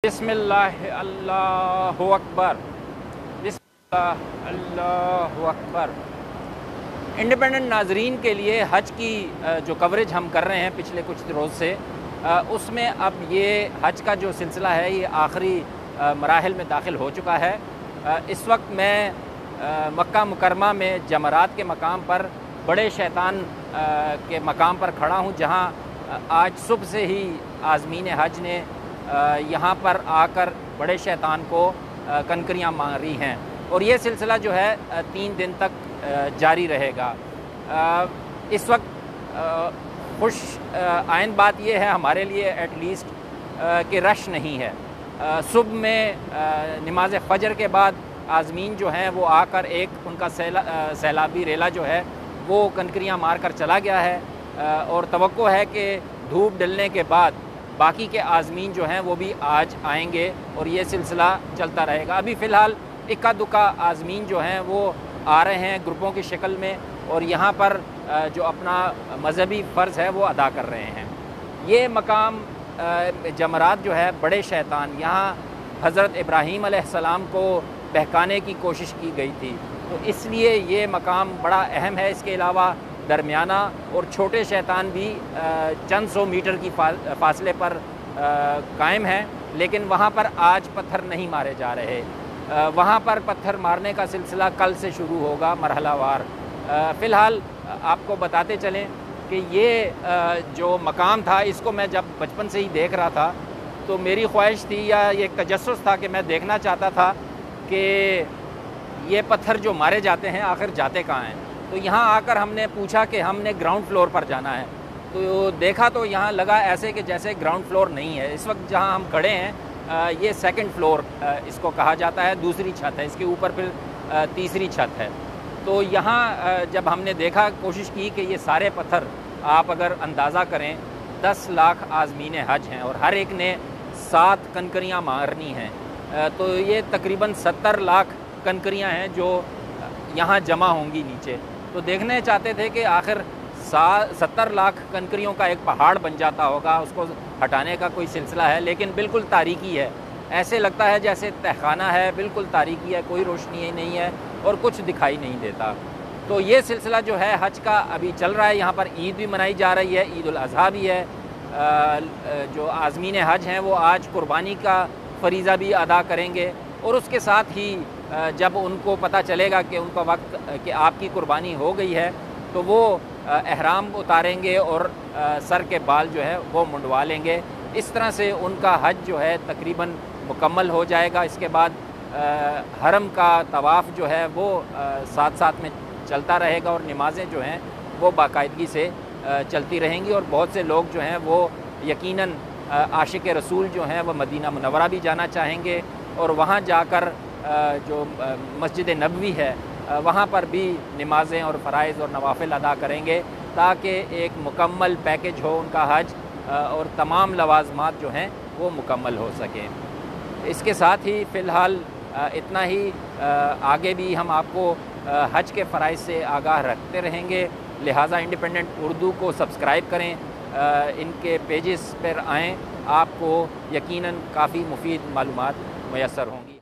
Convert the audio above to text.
बिस्मिल्लाह अल्लाहु अकबर, बिस्मिल्लाह अल्लाहु अकबर। इंडिपेंडेंट नाजरीन के लिए हज की जो कवरेज हम कर रहे हैं पिछले कुछ रोज़ से, उसमें अब ये हज का जो सिलसिला है ये आखिरी मराहिल में दाखिल हो चुका है। इस वक्त मैं मक्का मुकरमा में जमरात के मकाम पर बड़े शैतान के मकाम पर खड़ा हूँ, जहाँ आज सुबह से ही आज़मीन हज ने यहाँ पर आकर बड़े शैतान को कंकरियाँ मारी हैं और ये सिलसिला जो है 3 दिन तक जारी रहेगा। इस वक्त खुश आइंद बात ये है हमारे लिए एटलीस्ट कि रश नहीं है। सुबह में नमाज फ़जर के बाद आज़मीन जो हैं वो आकर एक उनका सैलाबी रेला जो है वो कंकरियाँ मार कर चला गया है और तवक्को है कि धूप डलने के बाद बाकी के आज़मीन जो हैं वो भी आज आएंगे और ये सिलसिला चलता रहेगा। अभी फ़िलहाल इक्का दुक्का आज़मीन जो हैं वो आ रहे हैं ग्रुपों की शक्ल में और यहाँ पर जो अपना मजहबी फ़र्ज़ है वो अदा कर रहे हैं। ये मकाम जमरात जो है बड़े शैतान, यहाँ हज़रत इब्राहीम अलैहिस्सलाम को बहकाने की कोशिश की गई थी, तो इसलिए ये मकाम बड़ा अहम है। इसके अलावा दरमियाना और छोटे शैतान भी चंद सौ मीटर की फासले पर कायम हैं, लेकिन वहाँ पर आज पत्थर नहीं मारे जा रहे। वहाँ पर पत्थर मारने का सिलसिला कल से शुरू होगा मरहलावार। फ़िलहाल आपको बताते चलें कि ये जो मकाम था इसको मैं जब बचपन से ही देख रहा था तो मेरी ख्वाहिश थी या ये तजस्सुस था कि मैं देखना चाहता था कि ये पत्थर जो मारे जाते हैं आखिर जाते कहाँ हैं। तो यहाँ आकर हमने पूछा कि हमने ग्राउंड फ्लोर पर जाना है, तो देखा तो यहाँ लगा ऐसे कि जैसे ग्राउंड फ्लोर नहीं है। इस वक्त जहाँ हम खड़े हैं ये सेकंड फ्लोर इसको कहा जाता है, दूसरी छत है, इसके ऊपर फिर तीसरी छत है। तो यहाँ जब हमने देखा, कोशिश की कि ये सारे पत्थर आप अगर अंदाज़ा करें 10 लाख आज़मीन हज हैं और हर एक ने 7 कंकरियाँ मारनी हैं, तो ये तकरीबन 70 लाख कंकरियाँ हैं जो यहाँ जमा होंगी नीचे। तो देखने चाहते थे कि आखिर 70 लाख कंकरियों का एक पहाड़ बन जाता होगा, उसको हटाने का कोई सिलसिला है, लेकिन बिल्कुल तारीकी है। ऐसे लगता है जैसे तहखाना है, बिल्कुल तारीकी है, कोई रोशनी नहीं है और कुछ दिखाई नहीं देता। तो ये सिलसिला जो है हज का अभी चल रहा है। यहाँ पर ईद भी मनाई जा रही है, ईद उल अज़हा भी है। जो आज़मीन हज हैं वो आज कुर्बानी का फ़रीज़ा भी अदा करेंगे और उसके साथ ही जब उनको पता चलेगा कि उनका वक्त कि आपकी कुर्बानी हो गई है तो वो एहराम उतारेंगे और सर के बाल जो है वो मुंडवा लेंगे। इस तरह से उनका हज जो है तकरीबन मुकम्मल हो जाएगा। इसके बाद हरम का तवाफ़ जो है वो साथ साथ में चलता रहेगा और नमाज़ें जो हैं वो बाकायदगी से चलती रहेंगी और बहुत से लोग जो हैं वो यकीनन आशिक रसूल जो हैं वो मदीना मुनव्वरा भी जाना चाहेंगे और वहाँ जाकर जो मस्जिद नबवी है वहाँ पर भी नमाज़ें और फ़राइज़ और नवाफ़िल अदा करेंगे ताकि एक मुकम्मल पैकेज हो उनका हज और तमाम लवाज़मात जो हैं वो मुकम्मल हो सकें। इसके साथ ही फ़िलहाल इतना ही, आगे भी हम आपको हज के फ़राइज़ से आगाह रखते रहेंगे, लिहाजा इंडिपेंडेंट उर्दू को सब्सक्राइब करें, इनके पेजेस पर आएँ, आपको यकीनन काफ़ी मुफीद मालूमात मुयस्सर होंगी।